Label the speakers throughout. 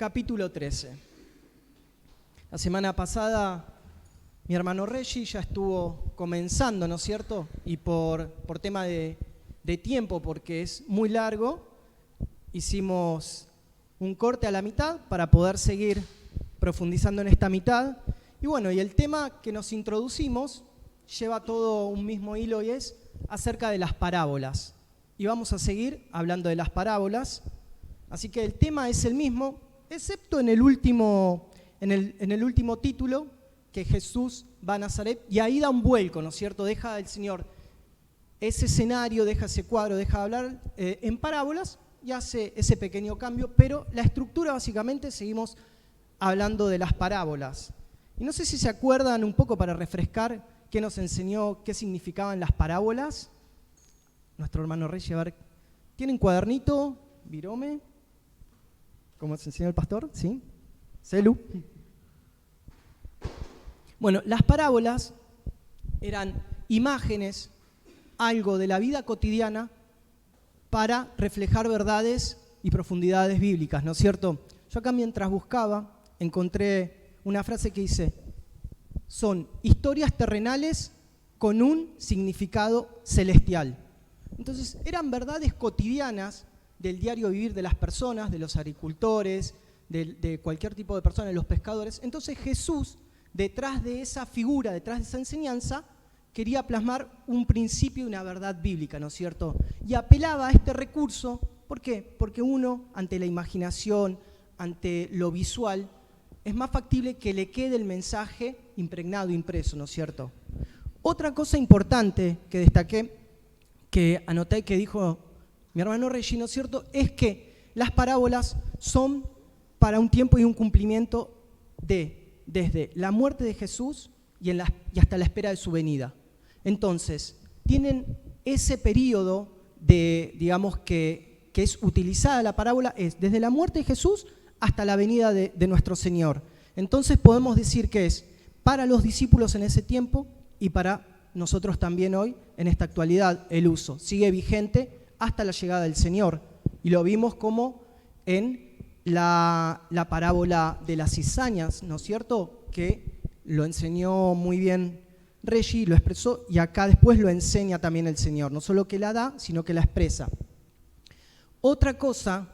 Speaker 1: capítulo 13. La semana pasada mi hermano Reggie ya estuvo comenzando, ¿no es cierto? Y por tema de tiempo, porque es muy largo, hicimos un corte a la mitad para poder seguir profundizando en esta mitad. Y bueno, y el tema que nos introducimos lleva todo un mismo hilo y es acerca de las parábolas. Y vamos a seguir hablando de las parábolas. Así que el tema es el mismo, excepto en el último título, que Jesús va a Nazaret, y ahí da un vuelco, ¿no es cierto? Deja el Señor ese escenario, deja ese cuadro, deja de hablar en parábolas y hace ese pequeño cambio, pero la estructura básicamente seguimos hablando de las parábolas. Y no sé si se acuerdan un poco para refrescar qué nos enseñó, qué significaban las parábolas. Nuestro hermano Rey, a ver, ¿tienen cuadernito? ¿Virome? ¿Cómo se enseñó el pastor? ¿Sí? ¿Celu? Bueno, las parábolas eran imágenes, algo de la vida cotidiana para reflejar verdades y profundidades bíblicas, ¿no es cierto? Yo acá mientras buscaba encontré una frase que dice: son historias terrenales con un significado celestial. Entonces eran verdades cotidianas del diario vivir de las personas, de los agricultores, de cualquier tipo de persona, de los pescadores. Entonces Jesús, detrás de esa figura, detrás de esa enseñanza, quería plasmar un principio y una verdad bíblica, ¿no es cierto? Y apelaba a este recurso, ¿por qué? Porque uno, ante la imaginación, ante lo visual, es más factible que le quede el mensaje impregnado, impreso, ¿no es cierto? Otra cosa importante que destaqué, que anoté que dijo mi hermano Reggie, ¿no es cierto?, es que las parábolas son para un tiempo y un cumplimiento desde la muerte de Jesús y hasta la espera de su venida. Entonces, tienen ese periodo de, digamos, que es utilizada la parábola, es desde la muerte de Jesús hasta la venida de nuestro Señor. Entonces podemos decir que es para los discípulos en ese tiempo y para nosotros también hoy, en esta actualidad, el uso. Sigue vigente hasta la llegada del Señor. Y lo vimos como en la parábola de las cizañas, ¿no es cierto?, que lo enseñó muy bien Reggie, lo expresó, y acá después lo enseña también el Señor. No solo que la da, sino que la expresa. Otra cosa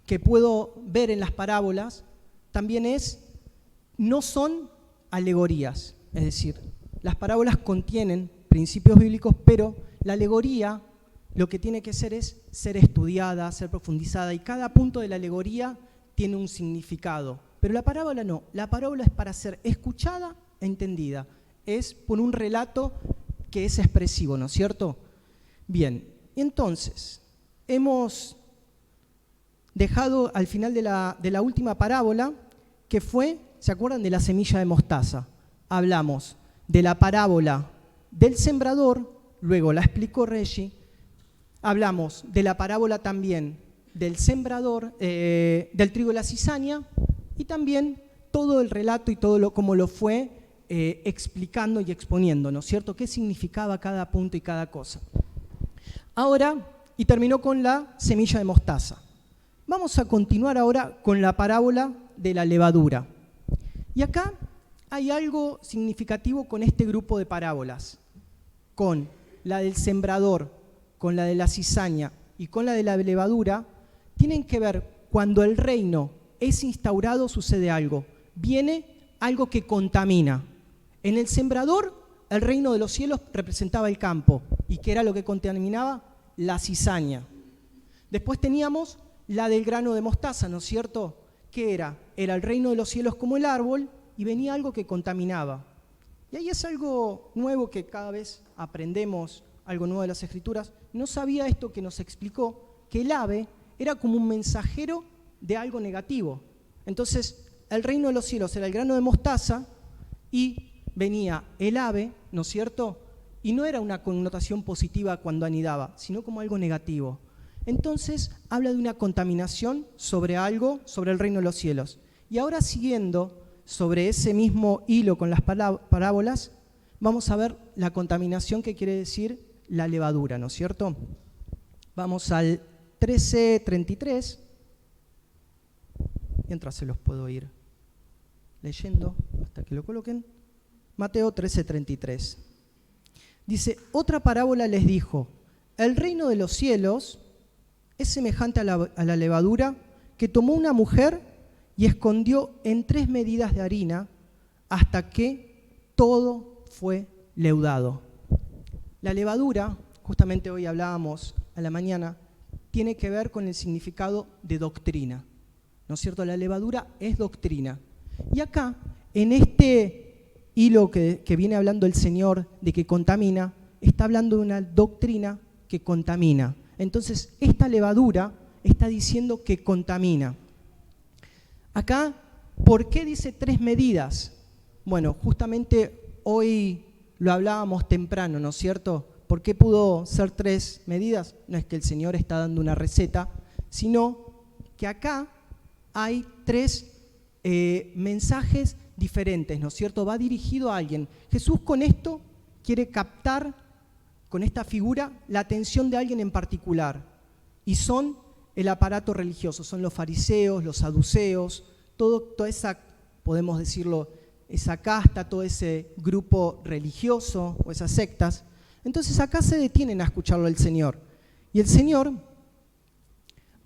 Speaker 1: que puedo ver en las parábolas también no son alegorías. Es decir, las parábolas contienen principios bíblicos, pero la alegoría lo que tiene que ser es ser estudiada, ser profundizada, y cada punto de la alegoría tiene un significado. Pero la parábola no, la parábola es para ser escuchada e entendida. Es por un relato que es expresivo, ¿no es cierto? Bien, entonces, hemos dejado al final de la última parábola, que fue, ¿se acuerdan?, de la semilla de mostaza. Hablamos de la parábola del sembrador, luego la explicó Reggie. Hablamos de la parábola también del sembrador, del trigo y la cizaña, y también todo el relato y todo como lo fue explicando y exponiendo, ¿no es cierto?, qué significaba cada punto y cada cosa. Ahora, y terminó con la semilla de mostaza. Vamos a continuar ahora con la parábola de la levadura. Y acá hay algo significativo con este grupo de parábolas, con la del sembrador, con la de la cizaña y con la de la levadura. Tienen que ver, cuando el reino es instaurado sucede algo, viene algo que contamina. En el sembrador, el reino de los cielos representaba el campo. ¿Y qué era lo que contaminaba? La cizaña. Después teníamos la del grano de mostaza, ¿no es cierto? ¿Qué era? Era el reino de los cielos como el árbol, y venía algo que contaminaba. Y ahí es algo nuevo que cada vez aprendemos, algo nuevo de las Escrituras. No sabía esto que nos explicó, que el ave era como un mensajero de algo negativo. Entonces, el reino de los cielos era el grano de mostaza y venía el ave, ¿no es cierto?, y no era una connotación positiva cuando anidaba, sino como algo negativo. Entonces, habla de una contaminación sobre algo, sobre el reino de los cielos. Y ahora, siguiendo sobre ese mismo hilo con las parábolas, vamos a ver la contaminación que quiere decir la levadura, ¿no es cierto? Vamos al 13:33. mientras se los puedo ir leyendo hasta que lo coloquen. Mateo 13:33. Dice, otra parábola les dijo, el reino de los cielos es semejante a la levadura que tomó una mujer y escondió en 3 medidas de harina hasta que todo fue leudado. La levadura, justamente hoy hablábamos a la mañana, tiene que ver con el significado de doctrina, ¿no es cierto? La levadura es doctrina. Y acá, en este hilo que viene hablando el Señor de que contamina, está hablando de una doctrina que contamina. Entonces, esta levadura está diciendo que contamina. Acá, ¿por qué dice 3 medidas? Bueno, justamente hoy lo hablábamos temprano, ¿no es cierto? ¿Por qué pudo ser 3 medidas? No es que el Señor está dando una receta, sino que acá hay 3 mensajes diferentes, ¿no es cierto? Va dirigido a alguien. Jesús con esto quiere captar, con esta figura, la atención de alguien en particular. Y son el aparato religioso, son los fariseos, los saduceos, toda esa, podemos decirlo, esa casta, todo ese grupo religioso o esas sectas. Entonces acá se detienen a escucharlo al Señor. Y el Señor,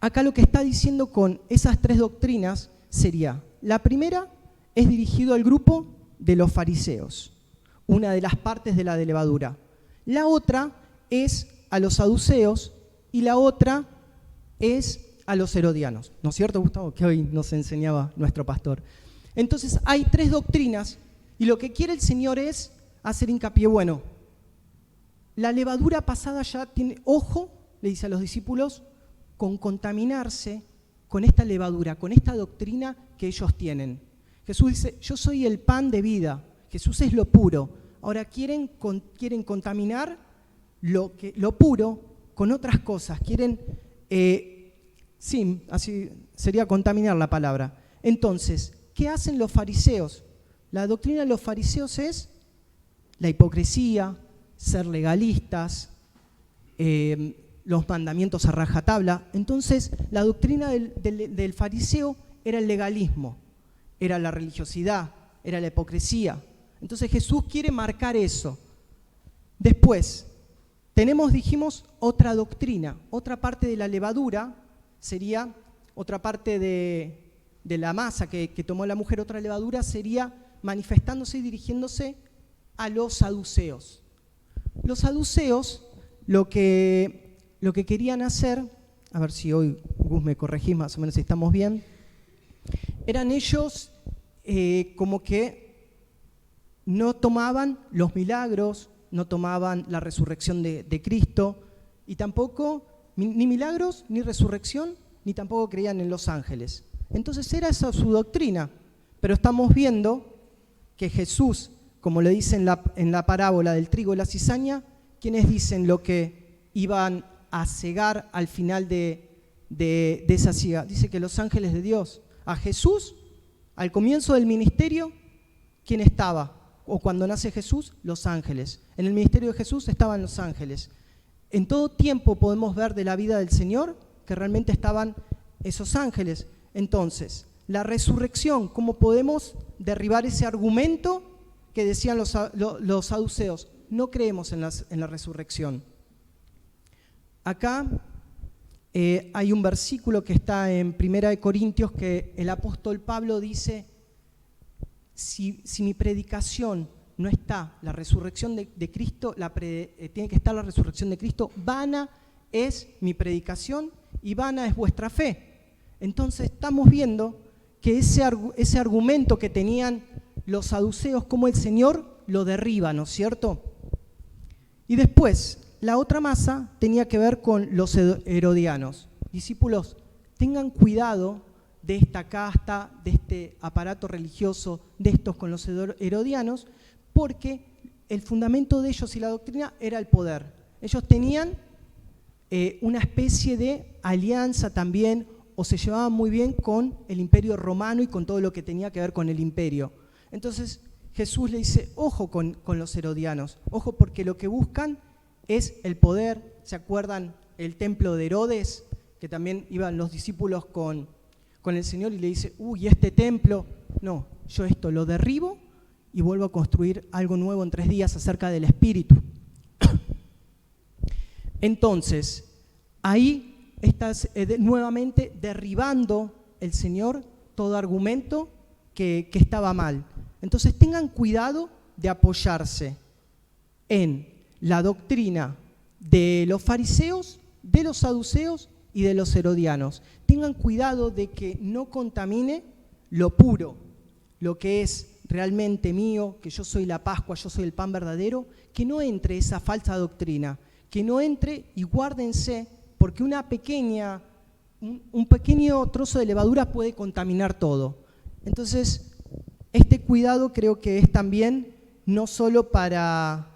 Speaker 1: acá lo que está diciendo con esas 3 doctrinas sería, la primera es dirigido al grupo de los fariseos, una de las partes de la levadura. La otra es a los saduceos y la otra es a los herodianos. ¿No es cierto, Gustavo? Que hoy nos enseñaba nuestro pastor. Entonces hay 3 doctrinas y lo que quiere el Señor es hacer hincapié, bueno, la levadura pasada ya tiene, ojo, le dice a los discípulos, con contaminarse con esta levadura, con esta doctrina que ellos tienen. Jesús dice, yo soy el pan de vida, Jesús es lo puro. Ahora quieren contaminar lo puro con otras cosas, quieren, sí, así sería contaminar la palabra. Entonces, ¿qué hacen los fariseos? La doctrina de los fariseos es la hipocresía, ser legalistas, los mandamientos a rajatabla. Entonces, la doctrina del fariseo era el legalismo, era la religiosidad, era la hipocresía. Entonces Jesús quiere marcar eso. Después, dijimos, otra doctrina, otra parte de la levadura sería, otra parte de la masa que tomó la mujer, otra levadura sería manifestándose y dirigiéndose a los saduceos. Los saduceos lo que querían hacer, a ver si hoy Gus me corregís más o menos si estamos bien, eran ellos como que no tomaban los milagros, no tomaban la resurrección de Cristo y tampoco ni milagros, ni resurrección, ni tampoco creían en los ángeles. Entonces era esa su doctrina, pero estamos viendo que Jesús, como le dice en la parábola del trigo y la cizaña, ¿quiénes dicen lo que iban a cegar al final de esa siega? Dice que los ángeles de Dios. A Jesús, al comienzo del ministerio, ¿quién estaba? O cuando nace Jesús, los ángeles. En el ministerio de Jesús estaban los ángeles. En todo tiempo podemos ver de la vida del Señor que realmente estaban esos ángeles. Entonces, la resurrección, ¿cómo podemos derribar ese argumento que decían los saduceos? No creemos en la resurrección. Acá hay un versículo que está en 1 Corintios que el apóstol Pablo dice, si mi predicación no está la resurrección de Cristo, tiene que estar la resurrección de Cristo, vana es mi predicación y vana es vuestra fe. Entonces estamos viendo que ese argumento que tenían los saduceos, como el Señor lo derriba, ¿no es cierto? Y después, la otra masa tenía que ver con los herodianos. Discípulos, tengan cuidado de esta casta, de este aparato religioso, de estos con los herodianos, porque el fundamento de ellos y la doctrina era el poder. Ellos tenían una especie de alianza también, o se llevaban muy bien con el imperio romano y con todo lo que tenía que ver con el imperio. Entonces Jesús le dice, ojo con los herodianos, ojo porque lo que buscan es el poder. ¿Se acuerdan el templo de Herodes? Que también iban los discípulos con con el Señor y le dice, uy, este templo, no, yo esto lo derribo y vuelvo a construir algo nuevo en 3 días acerca del Espíritu. Entonces, ahí estás nuevamente derribando el Señor todo argumento que estaba mal. Entonces tengan cuidado de apoyarse en la doctrina de los fariseos, de los saduceos y de los herodianos. Tengan cuidado de que no contamine lo puro, lo que es realmente mío, que yo soy la Pascua, yo soy el pan verdadero, que no entre esa falsa doctrina, que no entre y guárdense, porque un pequeño trozo de levadura puede contaminar todo. Entonces, este cuidado creo que es también no solo para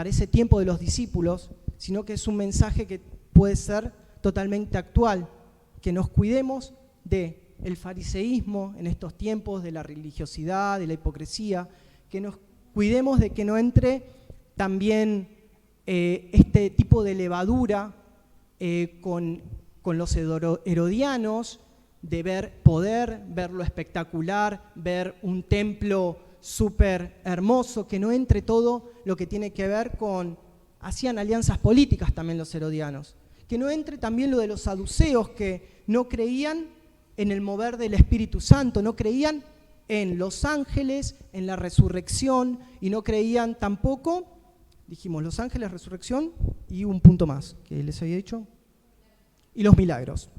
Speaker 1: ese tiempo de los discípulos, sino que es un mensaje que puede ser totalmente actual, que nos cuidemos del fariseísmo en estos tiempos, de la religiosidad, de la hipocresía, que nos cuidemos de que no entre también este tipo de levadura con los herodianos, de ver poder, ver lo espectacular, ver un templo súper hermoso, que no entre todo lo que tiene que ver con, hacían alianzas políticas también los herodianos, que no entre también lo de los saduceos, que no creían en el mover del Espíritu Santo, no creían en los ángeles, en la resurrección, y no creían tampoco, dijimos, los ángeles, resurrección, y un punto más que les había dicho, y los milagros.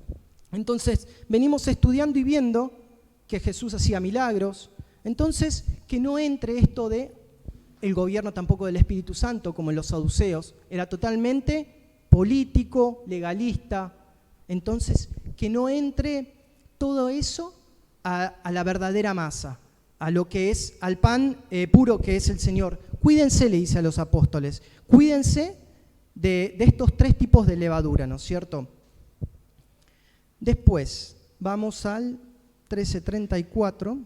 Speaker 1: Entonces, venimos estudiando y viendo que Jesús hacía milagros, entonces, que no entre esto de el gobierno tampoco del Espíritu Santo, como en los saduceos, era totalmente político, legalista, entonces, que no entre todo eso a la verdadera masa, a lo que es, al pan puro que es el Señor. Cuídense, le dice a los apóstoles, cuídense de estos 3 tipos de levadura, ¿no es cierto? Después, vamos al 13:34,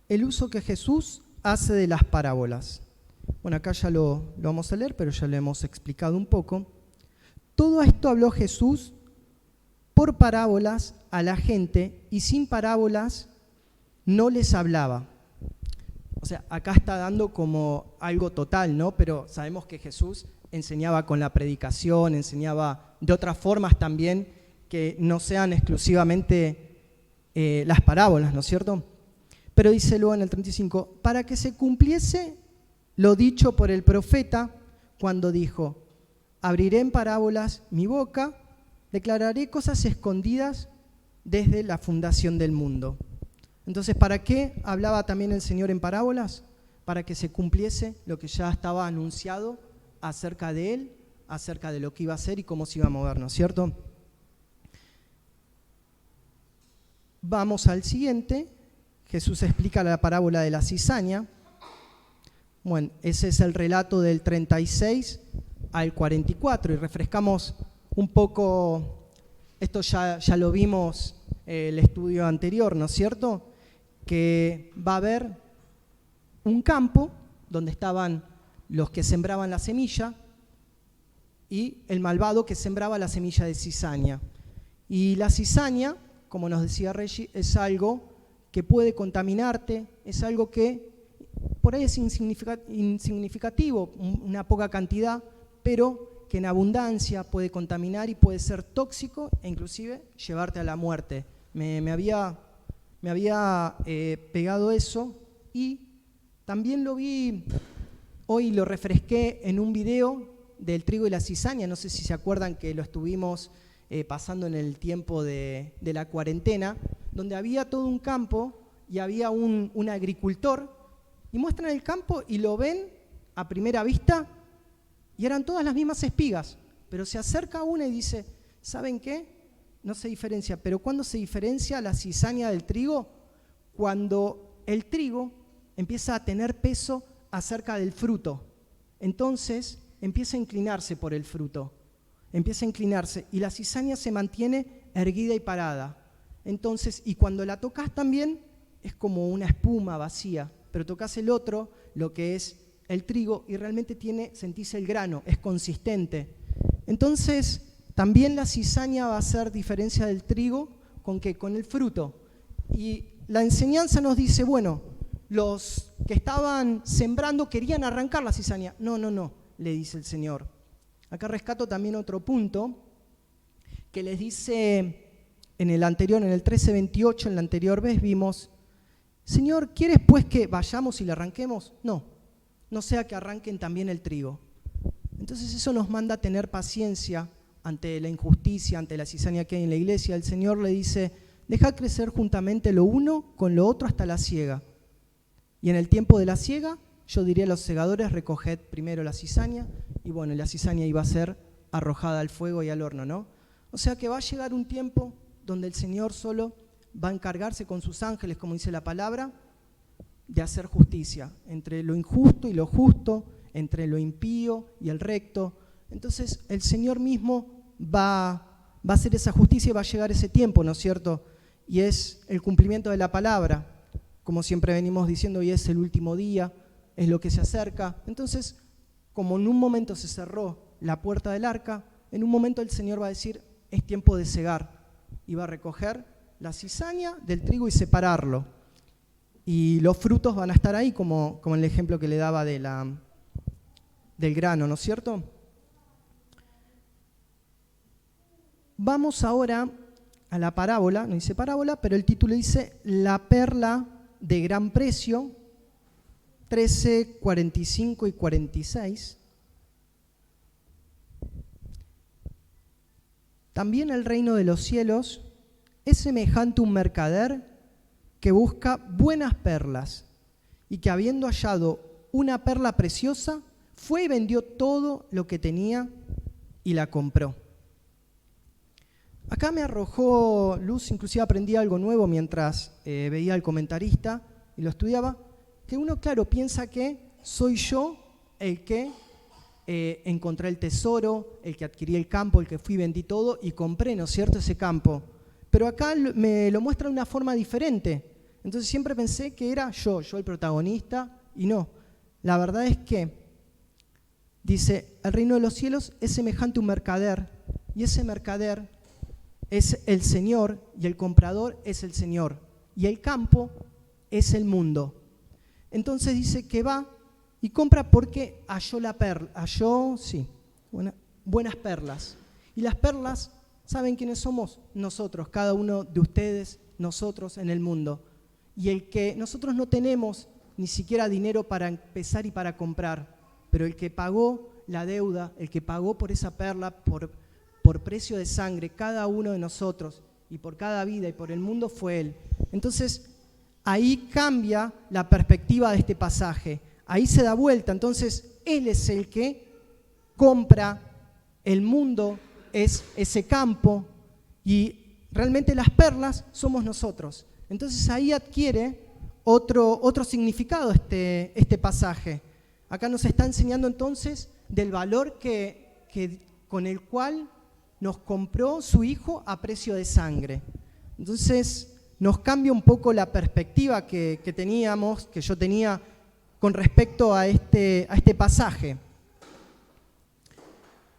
Speaker 1: el uso que Jesús hace de las parábolas. Bueno, acá ya lo vamos a leer, pero ya lo hemos explicado un poco. Todo esto habló Jesús por parábolas a la gente y sin parábolas no les hablaba. O sea, acá está dando como algo total, ¿no? Pero sabemos que Jesús enseñaba con la predicación, enseñaba de otras formas también que no sean exclusivamente las parábolas, ¿no es cierto? Pero dice luego en el 35, para que se cumpliese lo dicho por el profeta cuando dijo, abriré en parábolas mi boca, declararé cosas escondidas desde la fundación del mundo. Entonces, ¿para qué hablaba también el Señor en parábolas? Para que se cumpliese lo que ya estaba anunciado acerca de Él, acerca de lo que iba a hacer y cómo se iba a mover, ¿no es cierto? Vamos al siguiente. Jesús explica la parábola de la cizaña. Bueno, ese es el relato del 36 al 44 y refrescamos un poco, esto ya lo vimos el estudio anterior, ¿no es cierto? Que va a haber un campo donde estaban los que sembraban la semilla y el malvado que sembraba la semilla de cizaña. Y la cizaña, como nos decía Reggie, es algo que puede contaminarte, es algo que por ahí es insignificativo, una poca cantidad, pero que en abundancia puede contaminar y puede ser tóxico e inclusive llevarte a la muerte. Me había pegado eso y también lo vi, hoy lo refresqué en un video del trigo y la cizaña, no sé si se acuerdan que lo estuvimos pasando en el tiempo de la cuarentena, donde había todo un campo y había un agricultor y muestran el campo y lo ven a primera vista y eran todas las mismas espigas, pero se acerca una y dice, ¿saben qué? No se diferencia, pero ¿cuándo se diferencia la cizaña del trigo? Cuando el trigo empieza a tener peso acerca del fruto, entonces empieza a inclinarse por el fruto, empieza a inclinarse y la cizaña se mantiene erguida y parada. Entonces, y cuando la tocas también es como una espuma vacía, pero tocas el otro, lo que es el trigo, y realmente sentís el grano, es consistente. Entonces, también la cizaña va a hacer diferencia del trigo ¿Con qué? Con el fruto. Y la enseñanza nos dice, bueno, los que estaban sembrando querían arrancar la cizaña. No, le dice el Señor. Acá rescato también otro punto que les dice en el anterior, en el 13:28, en la anterior vez vimos, Señor, ¿quieres pues que vayamos y le arranquemos? No sea que arranquen también el trigo. Entonces eso nos manda a tener paciencia ante la injusticia, ante la cizaña que hay en la iglesia. El Señor le dice, deja crecer juntamente lo uno con lo otro hasta la siega. Y en el tiempo de la siega, yo diría a los segadores, recoged primero la cizaña, y bueno, la cizaña iba a ser arrojada al fuego y al horno, ¿no? O sea que va a llegar un tiempo donde el Señor solo va a encargarse con sus ángeles, como dice la palabra, de hacer justicia entre lo injusto y lo justo, entre lo impío y el recto. Entonces el Señor mismo va a hacer esa justicia y va a llegar ese tiempo, ¿no es cierto? Y es el cumplimiento de la palabra. Como siempre venimos diciendo, hoy es el último día, es lo que se acerca. Entonces, como en un momento se cerró la puerta del arca, en un momento el Señor va a decir, es tiempo de cegar, y va a recoger la cizaña del trigo y separarlo. Y los frutos van a estar ahí, como en el ejemplo que le daba del grano, ¿no es cierto? Vamos ahora a la parábola, no dice parábola, pero el título dice La perla de gran precio, 13, 45 y 46. También el reino de los cielos es semejante a un mercader que busca buenas perlas y que habiendo hallado una perla preciosa, fue y vendió todo lo que tenía y la compró. Acá me arrojó luz, inclusive aprendí algo nuevo mientras veía al comentarista y lo estudiaba, que uno, claro, piensa que soy yo el que encontré el tesoro, el que adquirí el campo, el que fui y vendí todo y compré, ¿no es cierto?, ese campo. Pero acá me lo muestra de una forma diferente. Entonces siempre pensé que era yo el protagonista, y no. La verdad es que, dice, el reino de los cielos es semejante a un mercader, y ese mercader es el Señor, y el comprador es el Señor, y el campo es el mundo. Entonces dice que va y compra porque halló buenas perlas. Y las perlas, ¿saben quiénes somos? Nosotros, cada uno de ustedes, nosotros en el mundo. Y el que nosotros no tenemos ni siquiera dinero para empezar y para comprar, pero el que pagó la deuda, el que pagó por esa perla, por precio de sangre, cada uno de nosotros, y por cada vida y por el mundo fue Él. Entonces, ahí cambia la perspectiva de este pasaje, ahí se da vuelta. Entonces, Él es el que compra, el mundo es ese campo, y realmente las perlas somos nosotros. Entonces ahí adquiere otro significado este pasaje. Acá nos está enseñando entonces del valor con el cual nos compró su Hijo a precio de sangre. Entonces nos cambia un poco la perspectiva que yo tenía con respecto a este pasaje.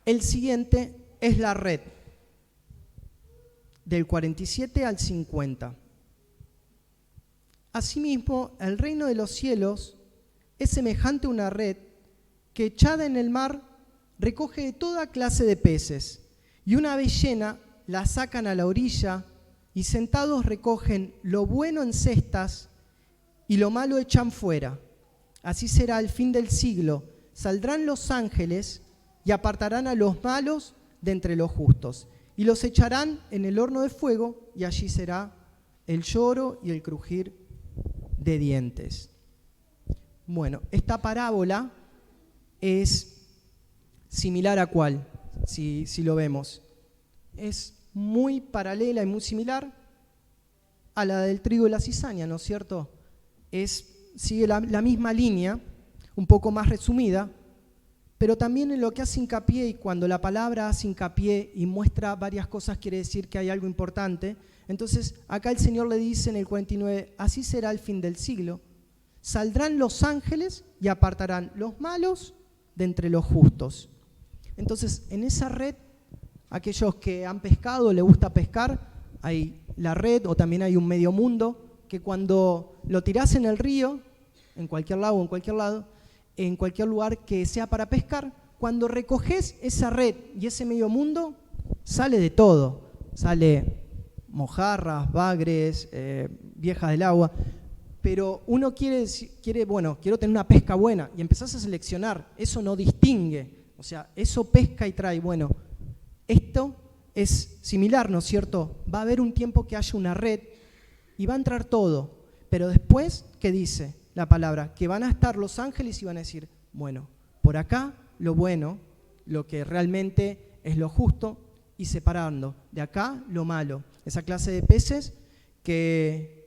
Speaker 1: El siguiente es la red, del 47 al 50. Asimismo, el reino de los cielos es semejante a una red que echada en el mar recoge de toda clase de peces, y una vez llena la sacan a la orilla y sentados recogen lo bueno en cestas y lo malo echan fuera. Así será al fin del siglo. Saldrán los ángeles y apartarán a los malos de entre los justos y los echarán en el horno de fuego, y allí será el lloro y el crujir de dientes. Bueno, esta parábola es similar a ¿cuál? Si lo vemos. Es muy paralela y muy similar a la del trigo y la cizaña, ¿no es cierto? Sigue la misma línea, un poco más resumida, pero también en lo que hace hincapié, y cuando la palabra hace hincapié y muestra varias cosas, quiere decir que hay algo importante. Entonces, acá el Señor le dice en el 49, así será el fin del siglo. Saldrán los ángeles y apartarán los malos de entre los justos. Entonces, en esa red, aquellos que han pescado, les gusta pescar, hay la red, o también hay un medio mundo, que cuando lo tirás en el río, en cualquier lago o en cualquier lugar que sea para pescar, cuando recoges esa red y ese medio mundo, sale de todo. Sale mojarras, bagres, viejas del agua. Pero uno quiero tener una pesca buena, y empezás a seleccionar. Eso no distingue. O sea, eso pesca y trae. Bueno, esto es similar, ¿no es cierto? Va a haber un tiempo que haya una red y va a entrar todo. Pero después, ¿qué dice la palabra? Que van a estar los ángeles y van a decir, bueno, por acá lo bueno, lo que realmente es lo justo, y separando de acá lo malo. Esa clase de peces que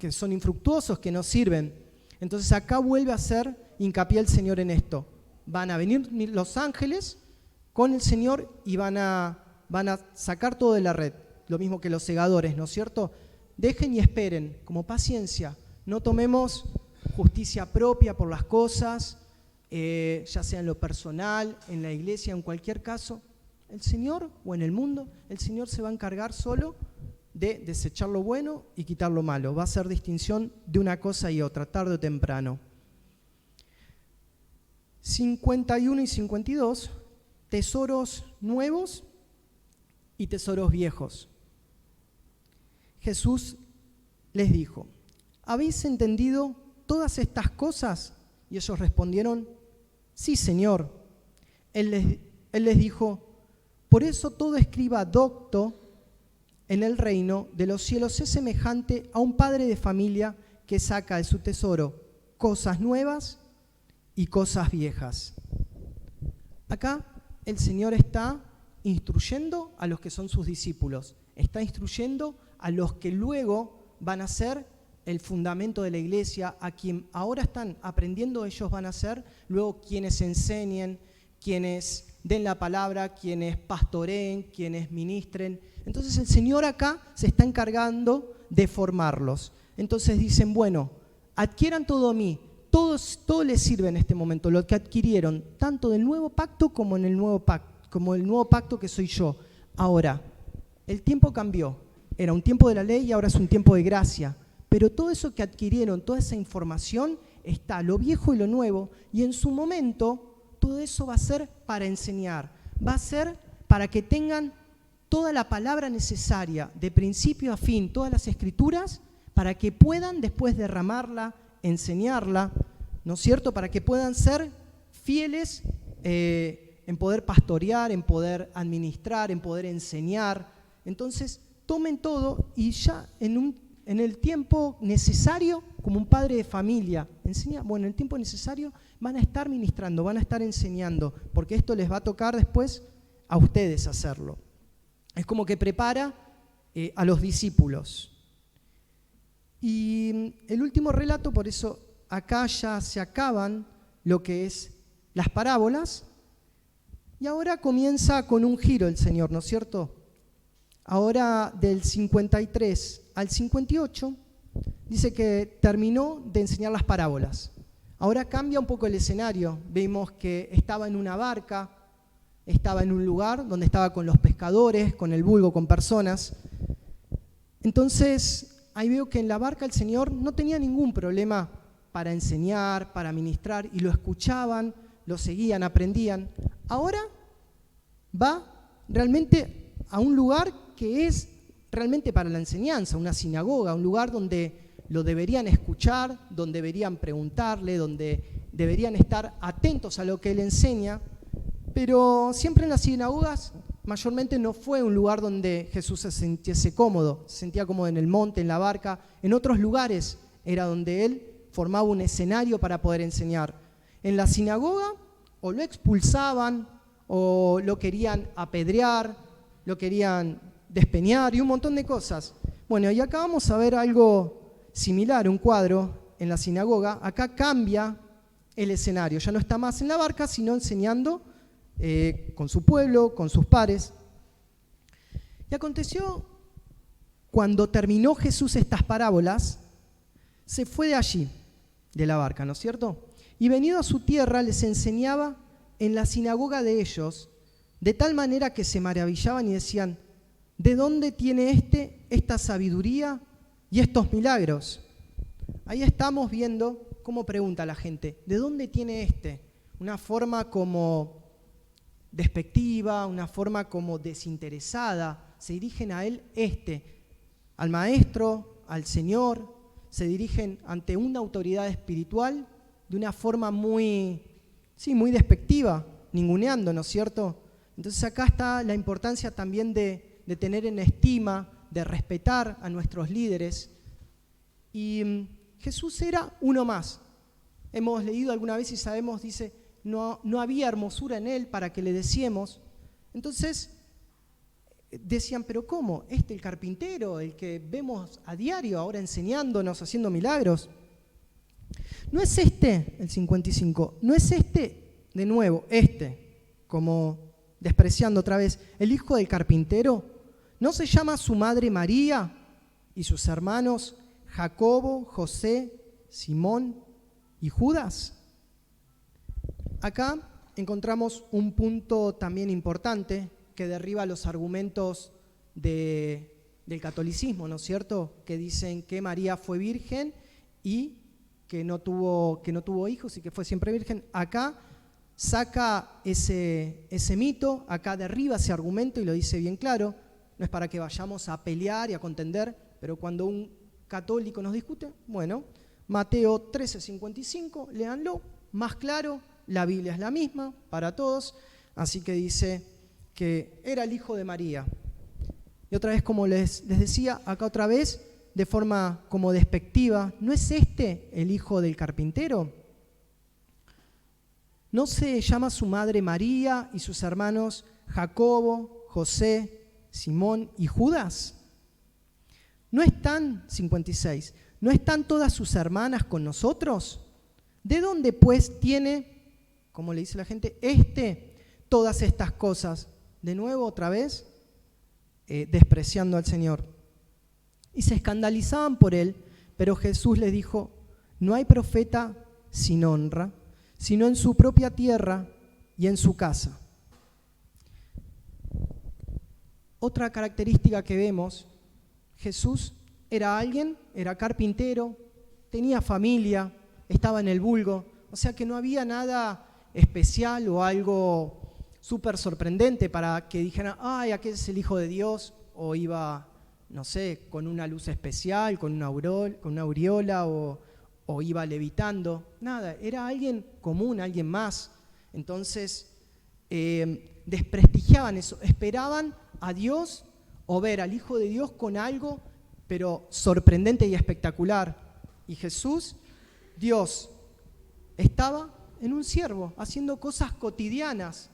Speaker 1: son infructuosos, que no sirven. Entonces acá vuelve a hacer hincapié el Señor en esto. Van a venir los ángeles con el Señor y van a sacar todo de la red. Lo mismo que los segadores, ¿no es cierto? Dejen y esperen, como paciencia. No tomemos justicia propia por las cosas, ya sea en lo personal, en la iglesia, en cualquier caso. El Señor, o en el mundo, el Señor se va a encargar solo de desechar lo bueno y quitar lo malo. Va a hacer distinción de una cosa y otra, tarde o temprano. 51 y 52, tesoros nuevos y tesoros viejos. Jesús les dijo, ¿habéis entendido todas estas cosas? Y ellos respondieron, sí, Señor. Él les dijo, por eso todo escriba docto en el reino de los cielos es semejante a un padre de familia que saca de su tesoro cosas nuevas y cosas viejas. Acá el Señor está instruyendo a los que son sus discípulos, está instruyendo a los que luego van a ser el fundamento de la iglesia, a quien ahora están aprendiendo, ellos van a ser luego quienes enseñen, quienes den la palabra, quienes pastoreen, quienes ministren. Entonces el Señor acá se está encargando de formarlos. Entonces dicen, bueno, adquieran todo a mí, todo les sirve en este momento, lo que adquirieron, tanto del nuevo pacto como en el nuevo pacto que soy yo. Ahora, el tiempo cambió, era un tiempo de la ley y ahora es un tiempo de gracia, pero todo eso que adquirieron, toda esa información, está lo viejo y lo nuevo, y en su momento todo eso va a ser para enseñar, va a ser para que tengan toda la palabra necesaria, de principio a fin, todas las escrituras, para que puedan después derramarla, enseñarla, ¿no es cierto? Para que puedan ser fieles en poder pastorear, en poder administrar, en poder enseñar. Entonces, tomen todo y ya en el tiempo necesario, como un padre de familia, en el tiempo necesario van a estar ministrando, van a estar enseñando, porque esto les va a tocar después a ustedes hacerlo. Es como que prepara a los discípulos. Y el último relato, por eso acá ya se acaban lo que es las parábolas, y ahora comienza con un giro el Señor, ¿no es cierto? Ahora del 53 al 58 dice que terminó de enseñar las parábolas. Ahora cambia un poco el escenario. Vimos que estaba en una barca, estaba en un lugar donde estaba con los pescadores, con el vulgo, con personas. Entonces, ahí veo que en la barca el Señor no tenía ningún problema para enseñar, para ministrar, y lo escuchaban, lo seguían, aprendían. Ahora va realmente a un lugar que es realmente para la enseñanza, una sinagoga, un lugar donde lo deberían escuchar, donde deberían preguntarle, donde deberían estar atentos a lo que él enseña, pero siempre en las sinagogas mayormente no fue un lugar donde Jesús se sintiese cómodo, se sentía cómodo en el monte, en la barca, en otros lugares era donde él formaba un escenario para poder enseñar. En la sinagoga o lo expulsaban o lo querían apedrear, lo querían despeñar y un montón de cosas. Bueno, y acá vamos a ver algo similar, un cuadro en la sinagoga. Acá cambia el escenario, ya no está más en la barca, sino enseñando con su pueblo, con sus pares. Y aconteció, cuando terminó Jesús estas parábolas, se fue de allí, de la barca, ¿no es cierto? Y venido a su tierra les enseñaba en la sinagoga de ellos, de tal manera que se maravillaban y decían, ¿de dónde tiene esta sabiduría y estos milagros? Ahí estamos viendo cómo pregunta la gente, ¿de dónde tiene una forma como despectiva, una forma como desinteresada? Se dirigen a él al maestro, al Señor, se dirigen ante una autoridad espiritual de una forma muy despectiva, ninguneando, ¿no es cierto? Entonces acá está la importancia también de tener en estima, de respetar a nuestros líderes. Y Jesús era uno más. Hemos leído alguna vez y sabemos, dice, no había hermosura en él para que le deseemos. Entonces decían, pero ¿cómo? El carpintero, el que vemos a diario ahora enseñándonos, haciendo milagros. ¿No es el 55, no es de nuevo, como despreciando otra vez, el hijo del carpintero? ¿No se llama su madre María y sus hermanos Jacobo, José, Simón y Judas? Acá encontramos un punto también importante que derriba los argumentos del catolicismo, ¿no es cierto? Que dicen que María fue virgen y que no tuvo hijos y que fue siempre virgen. Acá saca ese mito, acá derriba ese argumento y lo dice bien claro. No es para que vayamos a pelear y a contender, pero cuando un católico nos discute, bueno, Mateo 13:55, léanlo, más claro, la Biblia es la misma para todos, así que dice que era el hijo de María. Y otra vez, como les decía, acá otra vez, de forma como despectiva, ¿no es el hijo del carpintero? ¿No se llama su madre María y sus hermanos Jacobo, José, Simón y Judas? ¿No están, 56, no están todas sus hermanas con nosotros? ¿De dónde pues tiene, como le dice la gente, todas estas cosas? De nuevo, otra vez, despreciando al Señor. Y se escandalizaban por él, pero Jesús les dijo, no hay profeta sin honra, sino en su propia tierra y en su casa. Otra característica que vemos, Jesús era carpintero, tenía familia, estaba en el vulgo, o sea que no había nada especial o algo súper sorprendente para que dijeran, ay, aquel es el Hijo de Dios, o iba, no sé, con una luz especial, con una aureola, o iba levitando. Nada, era alguien común, alguien más. Entonces, desprestigiaban eso, esperaban a Dios o ver al Hijo de Dios con algo, pero sorprendente y espectacular. Y Jesús, Dios, estaba en un siervo, haciendo cosas cotidianas,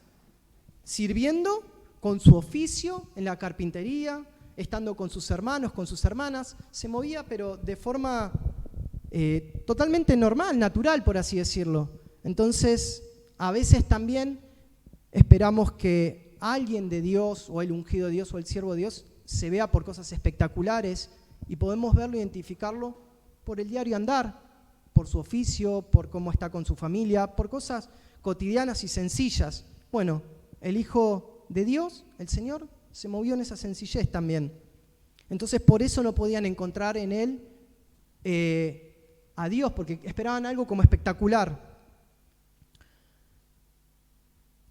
Speaker 1: sirviendo con su oficio en la carpintería, estando con sus hermanos, con sus hermanas, se movía pero de forma totalmente normal, natural, por así decirlo. Entonces, a veces también esperamos que alguien de Dios, o el ungido de Dios, o el siervo de Dios, se vea por cosas espectaculares y podemos verlo, identificarlo por el diario andar, por su oficio, por cómo está con su familia, por cosas cotidianas y sencillas. Bueno, el Hijo de Dios, el Señor, se movió en esa sencillez también. Entonces, por eso no podían encontrar en él a Dios, porque esperaban algo como espectacular.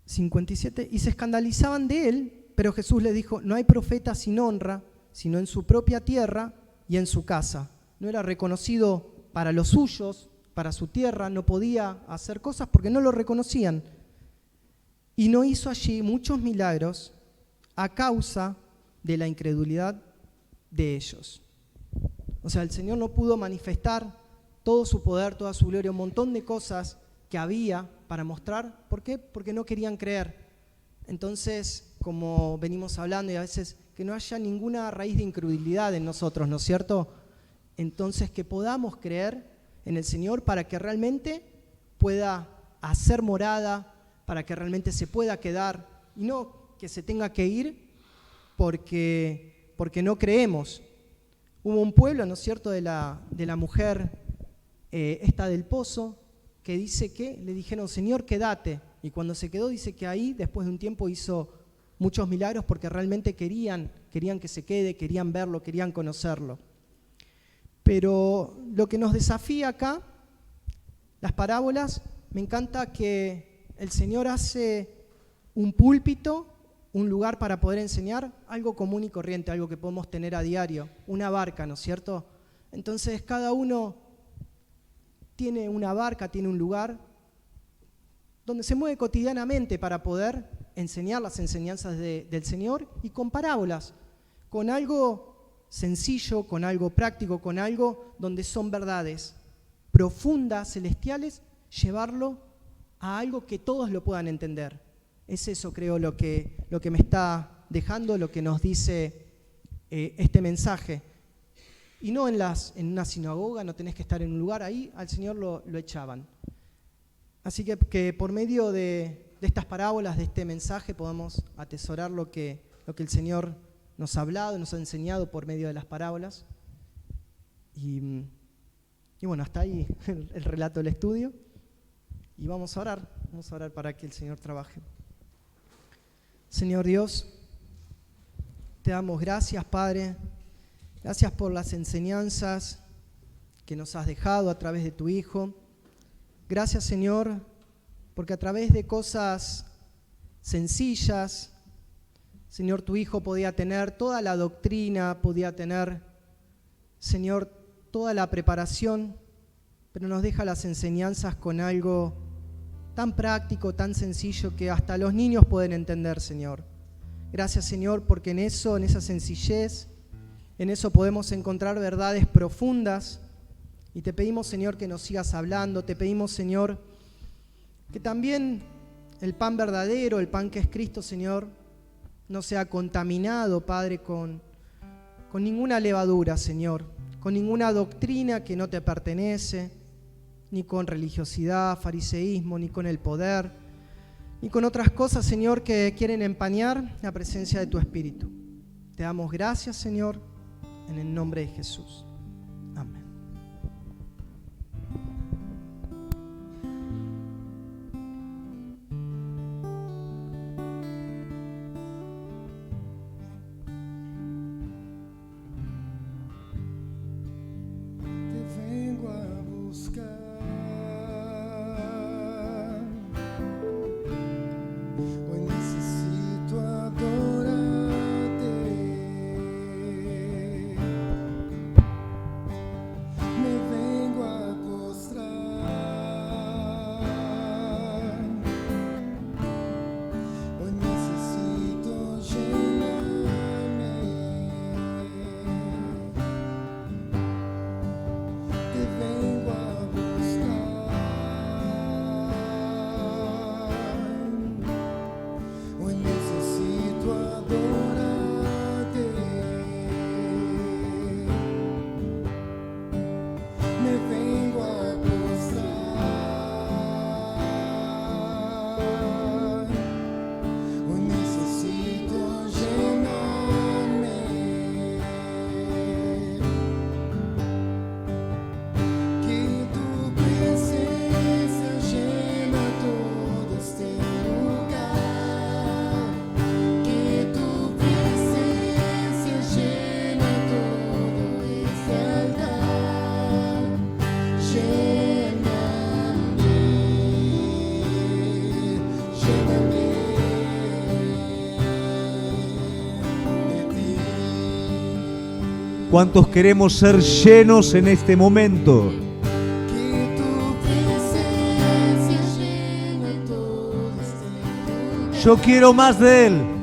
Speaker 1: 57, y se escandalizaban de él, pero Jesús les dijo, no hay profeta sin honra, sino en su propia tierra y en su casa. No era reconocido para los suyos, para su tierra, no podía hacer cosas porque no lo reconocían. Y no hizo allí muchos milagros a causa de la incredulidad de ellos. O sea, el Señor no pudo manifestar todo su poder, toda su gloria, un montón de cosas que había para mostrar. ¿Por qué? Porque no querían creer. Entonces, como venimos hablando, y a veces que no haya ninguna raíz de incredulidad en nosotros, ¿no es cierto? Entonces, que podamos creer en el Señor para que realmente pueda hacer morada, para que realmente se pueda quedar, y no que se tenga que ir porque no creemos. Hubo un pueblo, ¿no es cierto?, de la mujer esta del pozo, que dice que le dijeron, Señor, quédate. Y cuando se quedó, dice que ahí, después de un tiempo, hizo muchos milagros porque realmente querían que se quede, querían verlo, querían conocerlo. Pero lo que nos desafía acá, las parábolas, me encanta que el Señor hace un púlpito, un lugar para poder enseñar, algo común y corriente, algo que podemos tener a diario, una barca, ¿no es cierto? Entonces cada uno tiene una barca, tiene un lugar donde se mueve cotidianamente para poder enseñar las enseñanzas del Señor, y con parábolas, con algo sencillo, con algo práctico, con algo donde son verdades profundas, celestiales, llevarlo a algo que todos lo puedan entender. Es eso, creo, lo que me está dejando, lo que nos dice este mensaje. Y no en una sinagoga, no tenés que estar en un lugar, ahí al Señor lo echaban. Así que por medio de estas parábolas, de este mensaje, podamos atesorar lo que el Señor nos ha hablado, nos ha enseñado por medio de las parábolas. Y bueno, hasta ahí el relato del estudio. Y vamos a orar para que el Señor trabaje. Señor Dios, te damos gracias, Padre. Gracias por las enseñanzas que nos has dejado a través de tu Hijo. Gracias, Señor, porque a través de cosas sencillas, Señor, tu Hijo podía tener toda la doctrina, podía tener, Señor, toda la preparación, pero nos deja las enseñanzas con algo tan práctico, tan sencillo, que hasta los niños pueden entender, Señor. Gracias, Señor, porque en esa sencillez, en eso podemos encontrar verdades profundas. Y te pedimos, Señor, que nos sigas hablando. Te pedimos, Señor, que también el pan verdadero, el pan que es Cristo, Señor, no sea contaminado, Padre, con ninguna levadura, Señor, con ninguna doctrina que no te pertenece, ni con religiosidad, fariseísmo, ni con el poder, ni con otras cosas, Señor, que quieren empañar la presencia de tu Espíritu. Te damos gracias, Señor, en el nombre de Jesús. Amén.
Speaker 2: ¿Cuántos queremos ser llenos en este momento? Yo quiero más de Él.